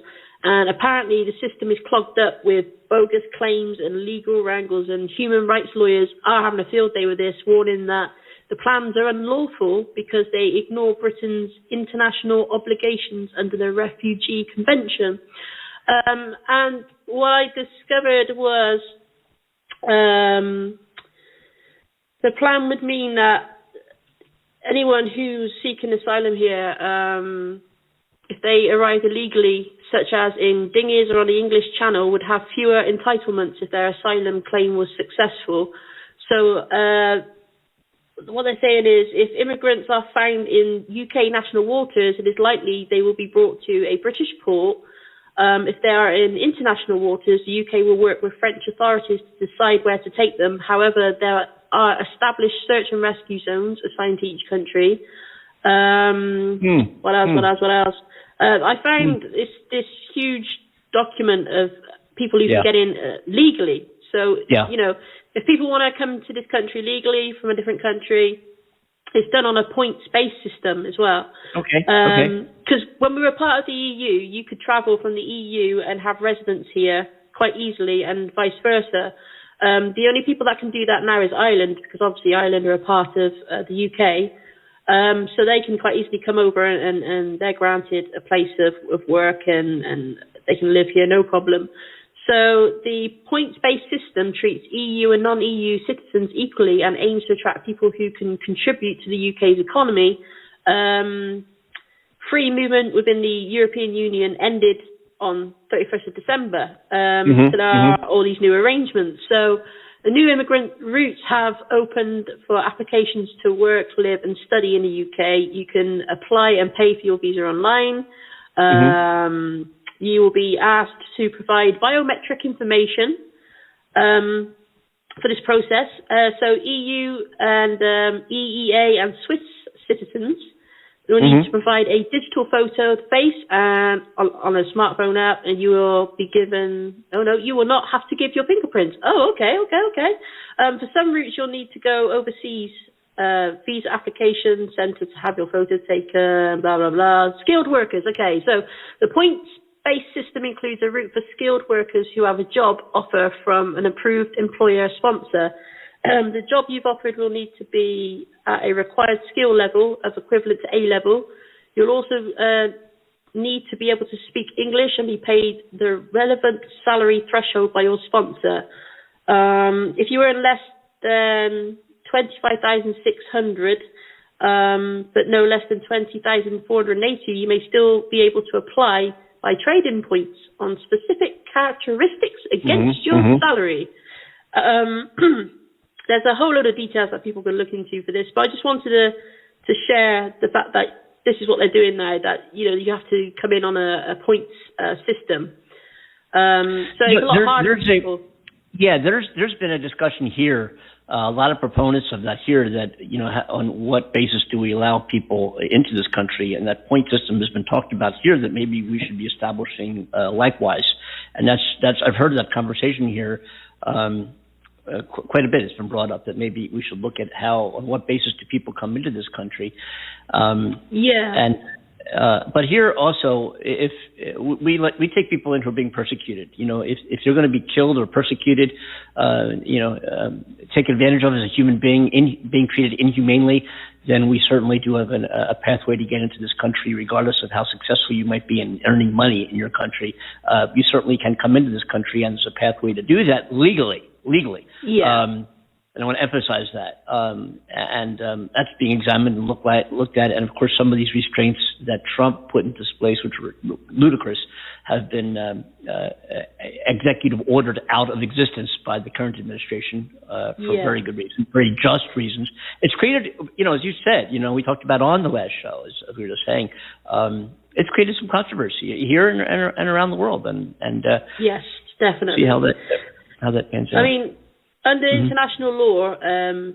And apparently the system is clogged up with bogus claims and legal wrangles, and human rights lawyers are having a field day with this, warning that the plans are unlawful because they ignore Britain's international obligations under the Refugee Convention. And what I discovered was the plan would mean that anyone who's seeking asylum here, if they arrive illegally, such as in dinghies or on the English Channel, would have fewer entitlements if their asylum claim was successful. So what they're saying is if immigrants are found in UK national waters, it is likely they will be brought to a British port. If they are in international waters, the UK will work with French authorities to decide where to take them. However, there are established search and rescue zones assigned to each country. What else? I found this huge document of people who can get in legally. So, you know, if people want to come to this country legally from a different country, it's done on a points-based system as well. Because when we were part of the EU, you could travel from the EU and have residence here quite easily, and vice versa. The only people that can do that now is Ireland, because obviously Ireland are a part of the UK. So they can quite easily come over and they're granted a place of work and they can live here, no problem. So the points-based system treats EU and non-EU citizens equally and aims to attract people who can contribute to the UK's economy. Free movement within the European Union ended on 31st of December. So there are all these new arrangements. So the new immigrant routes have opened for applications to work, live and study in the UK. You can apply and pay for your visa online. You will be asked to provide biometric information for this process. So EU and EEA and Swiss citizens will need to provide a digital photo of the face on a smartphone app, and you will be given, you will not have to give your fingerprints. Okay. For some routes, you'll need to go overseas, visa application center to have your photo taken, blah, blah, blah. Skilled workers, okay. So the points-based system includes a route for skilled workers who have a job offer from an approved employer sponsor. The job you've offered will need to be at a required skill level of equivalent to A-level. You'll also need to be able to speak English and be paid the relevant salary threshold by your sponsor. If you earn less than 25,600, but no less than 20,480, you may still be able to apply by trading points on specific characteristics against your salary. There's a whole lot of details that people can look into for this, but I just wanted to share the fact that this is what they're doing now, that, you know, you have to come in on a points system. So it's a lot harder for people. There's been a discussion here, a lot of proponents of that here, that, you know, on what basis do we allow people into this country, and that point system has been talked about here, that maybe we should be establishing likewise. And that's I've heard that conversation here quite a bit. It's been brought up that maybe we should look at on what basis do people come into this country. But here also, if we take people in who are being persecuted, you know, if they're going to be killed or persecuted, taken advantage of as a human being, being treated inhumanely, then we certainly do have a pathway to get into this country, regardless of how successful you might be in earning money in your country. You certainly can come into this country, and there's a pathway to do that legally. And I want to emphasize that. That's being examined and looked at. And, of course, some of these restraints that Trump put into place, which were ludicrous, have been executive ordered out of existence by the current administration for very good reasons, very just reasons. It's created, you know, as you said, you know, we talked about on the last show, as we were just saying, it's created some controversy here and around the world. And yes, definitely. See how that pans out. I mean, under international law,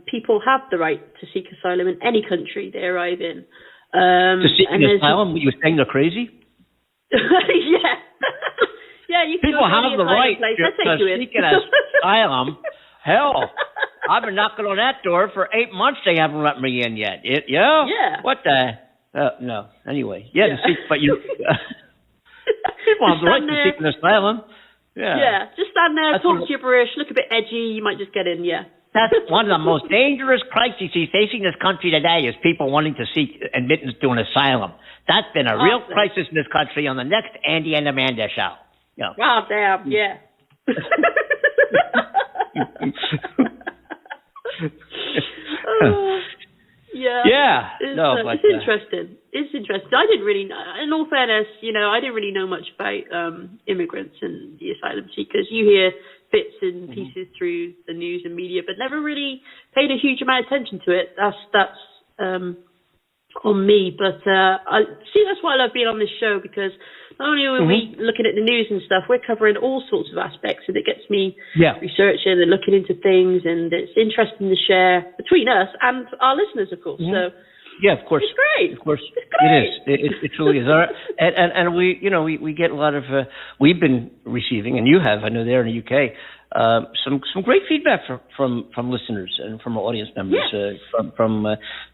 people have the right to seek asylum in any country they arrive in. To seek asylum? You were saying they're crazy? You can people have the right to seek an asylum. Hell, I've been knocking on that door for 8 months. They haven't let me in yet. Yeah. What the? No. Anyway, but you. People have the right to seek an asylum. Yeah, just stand there, talk gibberish, look a bit edgy, you might just get in, That's one of the most dangerous crises facing this country today is people wanting to seek admittance to an asylum. That's been a real crisis in this country on the next Andy and Amanda show. Yeah. Wow, damn, yeah. It's interesting. It's interesting. I didn't really know, in all fairness, I didn't really know much about immigrants and the asylum seekers. You hear bits and pieces through the news and media, but never really paid a huge amount of attention to it. That's on me. But that's why I love being on this show, because not only are we looking at the news and stuff, we're covering all sorts of aspects, and it gets me researching and looking into things, and it's interesting to share between us and our listeners, of course. So yeah, of course, it's great. Of course, it is. It truly is. And we get a lot of we've been receiving, and you have, I know, there in the UK. Some great feedback from listeners and from our audience members, from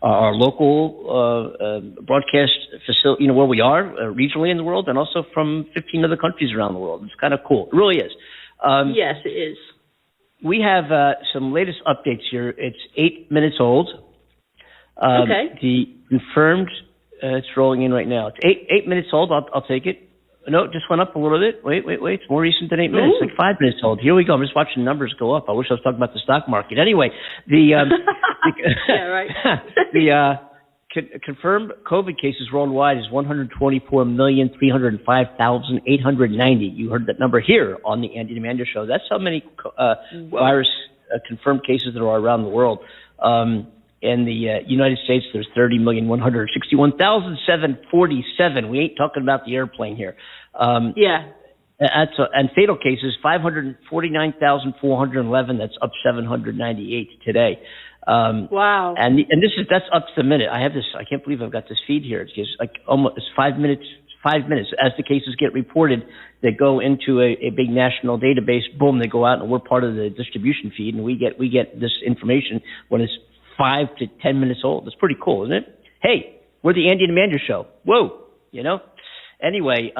our local broadcast facility, where we are regionally in the world, and also from 15 other countries around the world. It's kind of cool. It really is. Yes, it is. We have some latest updates here. It's 8 minutes old. Okay. The confirmed, it's rolling in right now. It's 8 minutes old. I'll take it. No, it just went up a little bit. Wait. It's more recent than 8 minutes. It's like 5 minutes old. Here we go. I'm just watching numbers go up. I wish I was talking about the stock market. Anyway, the confirmed COVID cases worldwide is 124,305,890. You heard that number here on the Andy and Amanda Show. That's how many virus confirmed cases there are around the world. In the United States, there's 30,161,747. We ain't talking about the airplane here. And fatal cases, 549,411. That's up 798 today. Wow. And that's up to the minute. I have this. I can't believe I've got this feed here. It's just like almost 5 minutes. 5 minutes as the cases get reported. They go into a big national database. Boom, they go out, and we're part of the distribution feed, and we get this information when it's 5 to 10 minutes old. That's pretty cool, isn't it? Hey, we're the Andy and Amanda Show. Whoa, Anyway,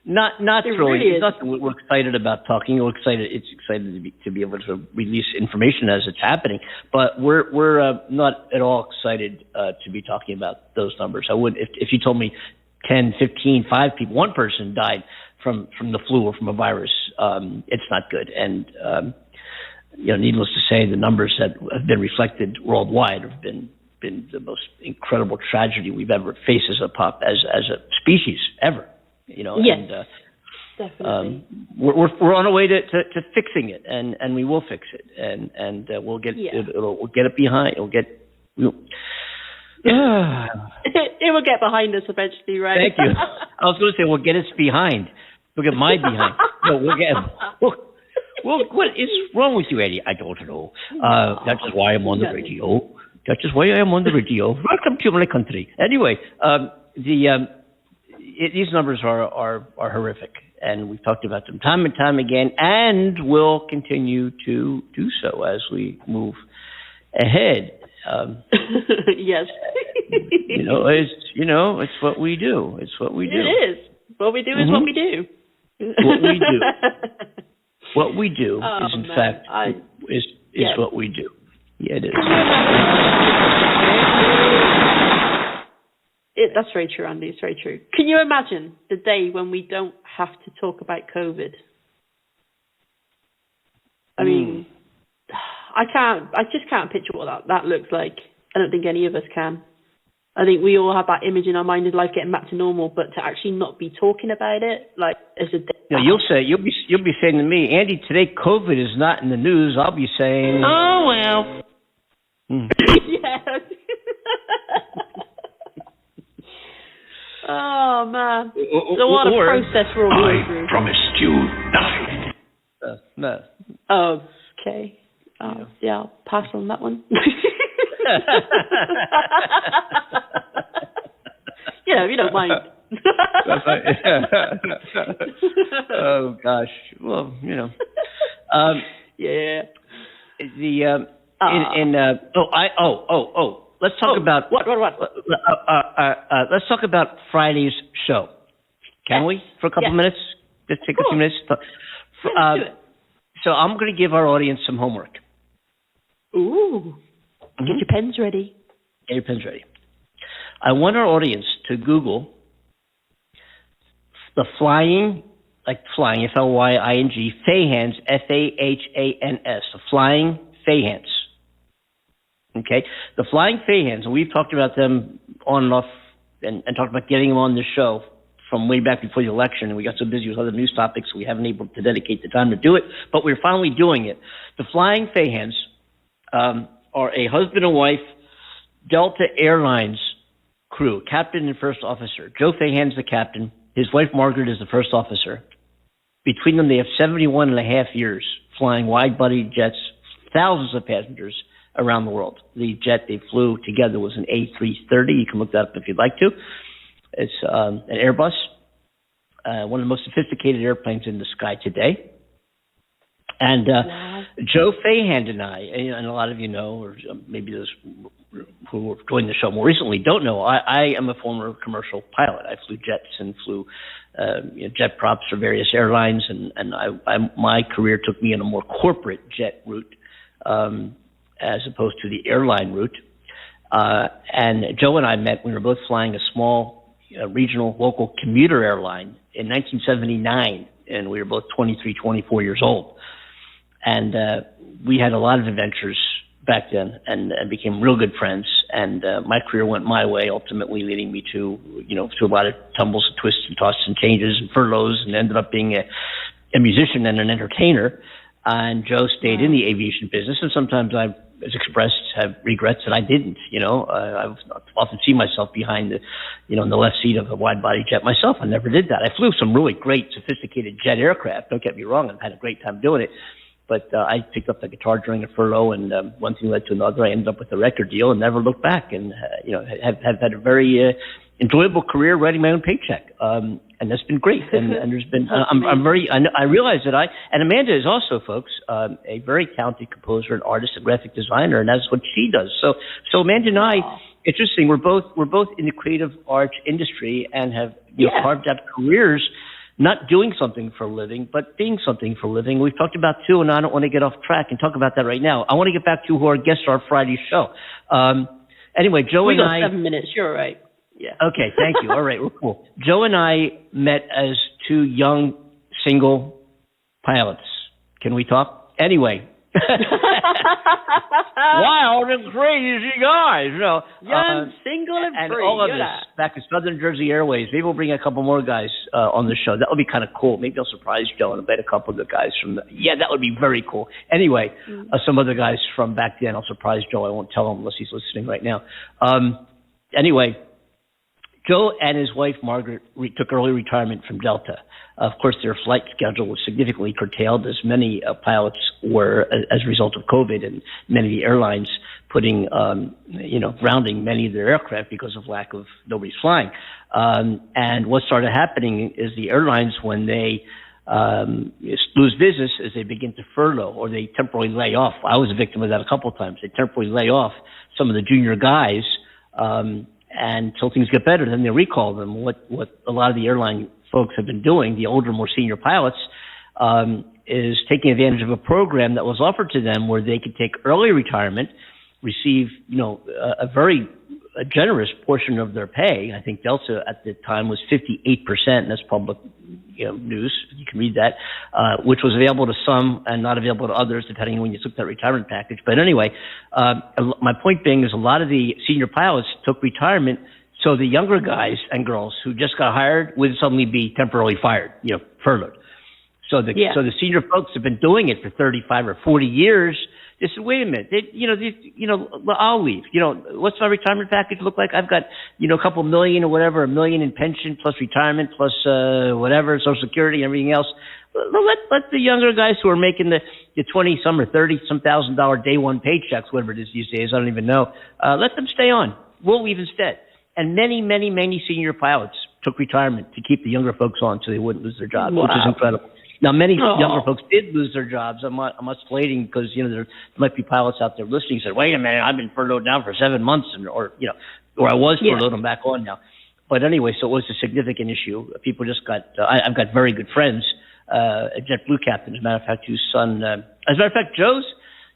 not really. It's nothing we're excited about talking. We're excited. It's excited to be able to release information as it's happening. But we're not at all excited to be talking about those numbers. I would if you told me 10, 15, 5 people, one person died from the flu or from a virus. It's not good. And needless to say, the numbers that have been reflected worldwide have been the most incredible tragedy we've ever faced as a species ever. Yes, and, definitely. We're on our way to fixing it, and we will fix it, and we'll get we'll get it behind. It will get. It will get behind us eventually, right? Thank you. I was going to say we'll get us behind. We'll get my behind. No, we'll get. Well, what is wrong with you, Eddie? I don't know. That's just why I'm on the radio. That's just why I am on the radio. Welcome to my country. Anyway, these numbers are horrific, and we've talked about them time and time again, and will continue to do so as we move ahead. Yes. It's what we do. It's what we do. It is. What we do is what we do. What we do. What we do is, in fact, what we do. Yeah, it is. That's very true, Andy. It's very true. Can you imagine the day when we don't have to talk about COVID? I mean, I just can't picture what that looks like. I don't think any of us can. I think we all have that image in our mind of life getting back to normal, but to actually not be talking about it, like as a day. No, you'll be saying to me, Andy, today COVID is not in the news. I'll be saying, oh well. Yes. Oh man. So what a process we're all going through. I promised you nothing. No. Okay. Yeah, I'll pass on that one. If you don't mind. Oh gosh. Well, Yeah. Let's talk about what? Let's talk about Friday's show. Can we, for a couple of minutes? Just take a few minutes. So I'm going to give our audience some homework. Ooh. Get your pens ready. Get your pens ready. I want our audience to Google the flying, like flying, F-L-Y-I-N-G, Fahans, F-A-H-A-N-S, the flying Fahans. Okay? The flying Fahans, and we've talked about them on and off and talked about getting them on the show from way back before the election, and we got so busy with other news topics we haven't been able to dedicate the time to do it, but we're finally doing it. The flying Fahans are a husband and wife Delta Airlines crew, captain and first officer. Joe Fahan's the captain. His wife Margaret is the first officer. Between them, they have 71 and a half years flying wide-body jets, thousands of passengers around the world. The jet they flew together was an A330. You can look that up if you'd like to. It's an Airbus, one of the most sophisticated airplanes in the sky today. And Joe Fahan and I, and a lot of you know, or maybe those who have joined the show more recently don't know, I am a former commercial pilot. I flew jets and flew jet props for various airlines, and my career took me on a more corporate jet route as opposed to the airline route. And Joe and I met, we were both flying a small regional local commuter airline in 1979, and we were both 23, 24 years old. And we had a lot of adventures back then and became real good friends. And my career went my way, ultimately leading me to a lot of tumbles and twists and tosses and changes and furloughs, and ended up being a musician and an entertainer. And Joe stayed in the aviation business, and sometimes I, as expressed, have regrets that I didn't. I often see myself behind in the left seat of a wide-body jet myself. I never did that. I flew some really great, sophisticated jet aircraft. Don't get me wrong. I've had a great time doing it. But I picked up the guitar during a furlough, and one thing led to another. I ended up with a record deal and never looked back, and have had a very enjoyable career writing my own paycheck, and that's been great. And there's been I realize that and Amanda is also, folks, a very talented composer and artist and graphic designer, and that's what she does. So Amanda and I, interesting. We're both in the creative arts industry and have carved out careers. Not doing something for a living, but being something for a living. We've talked about too, and I don't want to get off track and talk about that right now. I want to get back to who our guests are Friday's show. Anyway, Joe and I... 7 minutes, you're right. Yeah. Okay, thank you. All right, well, cool. Joe and I met as two young, single pilots. Can we talk? Anyway. Wild and crazy guys, young, single, and free. All of this back at Southern Jersey Airways. Maybe we'll bring a couple more guys on the show. That would be kind of cool. Maybe I'll surprise Joe and invite a couple of the guys from that would be very cool. Anyway, some other guys from back then. I'll surprise Joe. I won't tell him unless he's listening right now. Anyway, Joe and his wife Margaret took early retirement from Delta. Of course, their flight schedule was significantly curtailed, as many pilots were as a result of COVID, and many of the airlines putting, grounding many of their aircraft because of lack of nobody's flying. And what started happening is the airlines, when they lose business, is they begin to furlough or they temporarily lay off. I was a victim of that a couple of times. They temporarily lay off some of the junior guys until things get better. Then they recall them. What a lot of the airline folks have been doing, the older, more senior pilots, is taking advantage of a program that was offered to them where they could take early retirement, receive, a very generous portion of their pay. I think Delta at the time was 58%, and that's public news. You can read that, which was available to some and not available to others, depending on when you took that retirement package. But anyway, my point being is a lot of the senior pilots took retirement, so the younger guys and girls who just got hired would suddenly be temporarily fired, furloughed. So the senior folks have been doing it for 35 or 40 years. They said, wait a minute, I'll leave. What's my retirement package look like? I've got, a couple million or whatever, $1 million in pension plus retirement plus whatever, Social Security and everything else. Let the younger guys who are making the 20 some or 30 some $1,000 day one paychecks, whatever it is these days, I don't even know. Let them stay on. We'll leave instead. And many, many, many senior pilots took retirement to keep the younger folks on so they wouldn't lose their jobs, which is incredible. Now, many younger folks did lose their jobs. I'm not slating because, there might be pilots out there listening who said, wait a minute, I've been furloughed now for 7 months, or I was furloughed, I'm back on now. But anyway, so it was a significant issue. People just got. I've got very good friends, a JetBlue captain, as a matter of fact, whose son. As a matter of fact,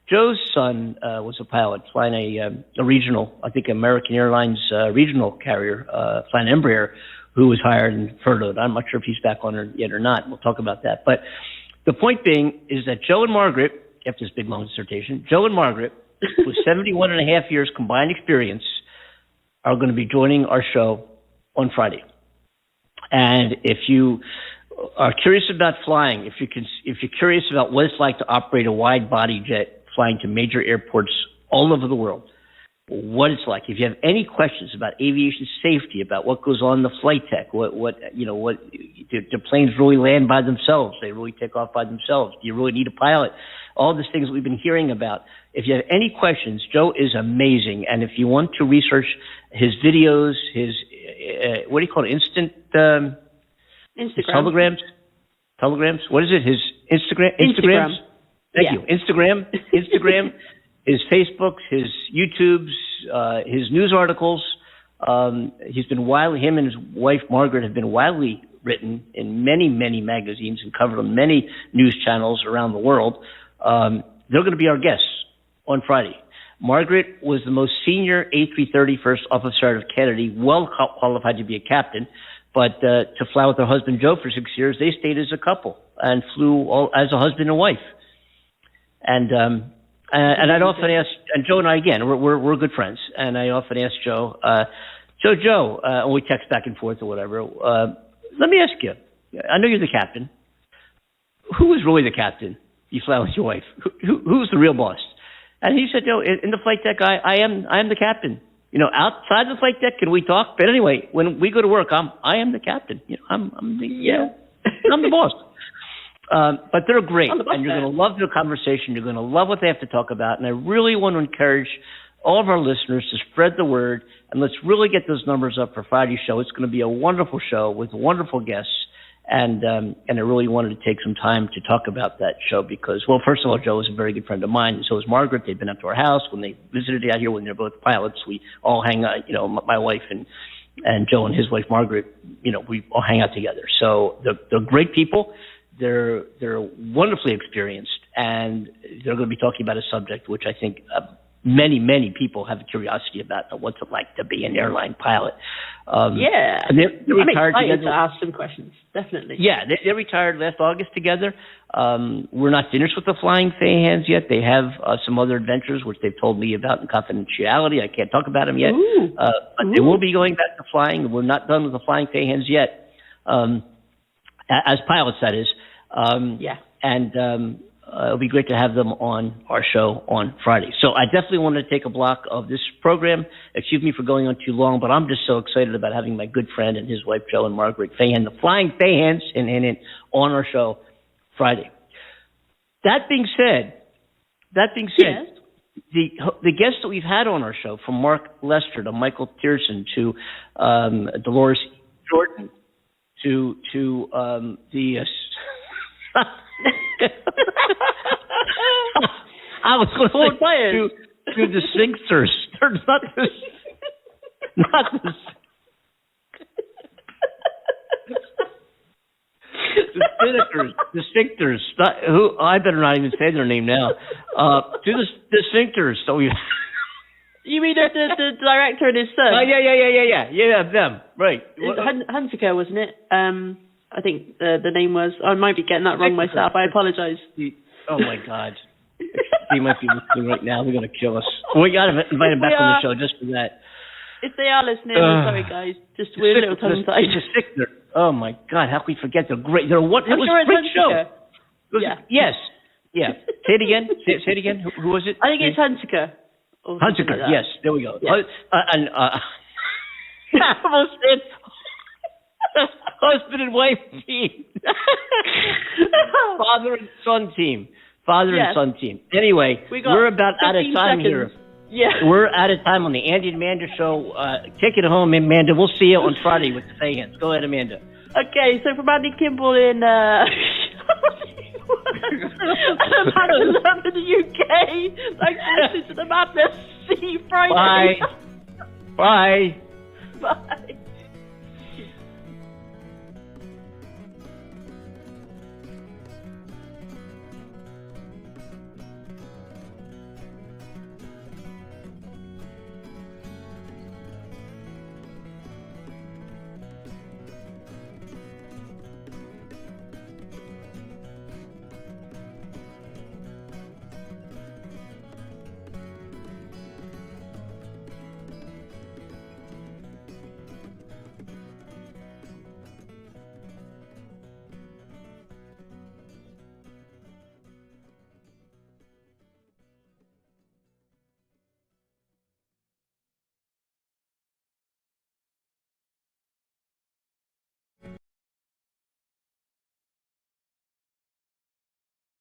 Joe's son was a pilot flying a regional, I think American Airlines regional carrier, flying Embraer, who was hired and furloughed. I'm not sure if he's back on it yet or not. We'll talk about that. But the point being is that Joe and Margaret, after this big long dissertation, Joe and Margaret, with 71 and a half years combined experience, are going to be joining our show on Friday. And if you are curious about flying, if you're curious about what it's like to operate a wide body jet flying to major airports all over the world, what it's like. If you have any questions about aviation safety, about what goes on in the flight deck, do planes really land by themselves? They really take off by themselves? Do you really need a pilot? All these things we've been hearing about. If you have any questions, Joe is amazing. And if you want to research his videos, his, what do you call it? Instagram. His telegrams? What is it? His Instagrams? Thank you. Instagram, his Facebooks, his YouTubes, his news articles. He's been him and his wife Margaret have been widely written in many, many magazines and covered on many news channels around the world. They're going to be our guests on Friday. Margaret was the most senior A330 first officer out of Kennedy, well qualified to be a captain, but to fly with her husband Joe for 6 years, they stayed as a couple and flew as a husband and wife. And I'd often ask, and Joe and I, again, we're good friends, and I often ask Joe, and we text back and forth or whatever, let me ask you, I know you're the captain. Who is really the captain? You fly with your wife. Who's the real boss? And he said, in the flight deck, I am the captain. Outside the flight deck, can we talk? But anyway, when we go to work, I am the captain. I'm the boss. But they're great, and you're going to love their conversation. You're going to love what they have to talk about, and I really want to encourage all of our listeners to spread the word, and let's really get those numbers up for Friday's show. It's going to be a wonderful show with wonderful guests, and I really wanted to take some time to talk about that show because, well, first of all, Joe is a very good friend of mine, and so is Margaret. They've been up to our house when they visited out here when they're both pilots. We all hang out, my wife and Joe and his wife Margaret, we all hang out together. So they're great people. They're wonderfully experienced, and they're going to be talking about a subject which I think many, many people have a curiosity about. What's it like to be an airline pilot? And they're retired together. To ask some questions, definitely. Yeah, they retired last August together. We're not finished with the Flying Fayhans yet. They have some other adventures which they've told me about in confidentiality. I can't talk about them yet. But they will be going back to flying. We're not done with the Flying Fayhans yet. As pilots, that is. And it'll be great to have them on our show on Friday. So I definitely want to take a block of this program. Excuse me for going on too long, but I'm just so excited about having my good friend and his wife, Joe and Margaret Fayhan, the Flying Fayhans, on our show Friday. That being said, yes. the guests that we've had on our show, from Mark Lester to Michael Tierson to Dolores Jordan, to the I was going to the sphincters. They're not the sphincters. Who I better not even say their name now. To the sphincters. So we. You mean the director and his son? Yeah, them, right. Hunsaker, wasn't it? I think the name was. I might be getting that wrong myself. I apologize. Oh my God, he might be listening right now. They're going to kill us. We got to invite him back on the show just for that. If they are listening, I'm sorry guys. Just we're a little tongue-tied. Oh my God, how can we forget? They're great. It was a great show. Yes. Say it again. Say it again. Who was it? I think it's Hunsaker. Hunsaker, like yes, there we go. Yeah. Almost said husband and wife team. Father and son team. And son team. Anyway, we're about out of time here. Yeah. We're out of time on the Andy and Amanda show. Take it home, Amanda. We'll see you on Friday with the Fayhans. Go ahead, Amanda. Okay, so from Andy Kimball in London, the UK. Thanks for listening to the Madness. See you Friday. Bye. Bye.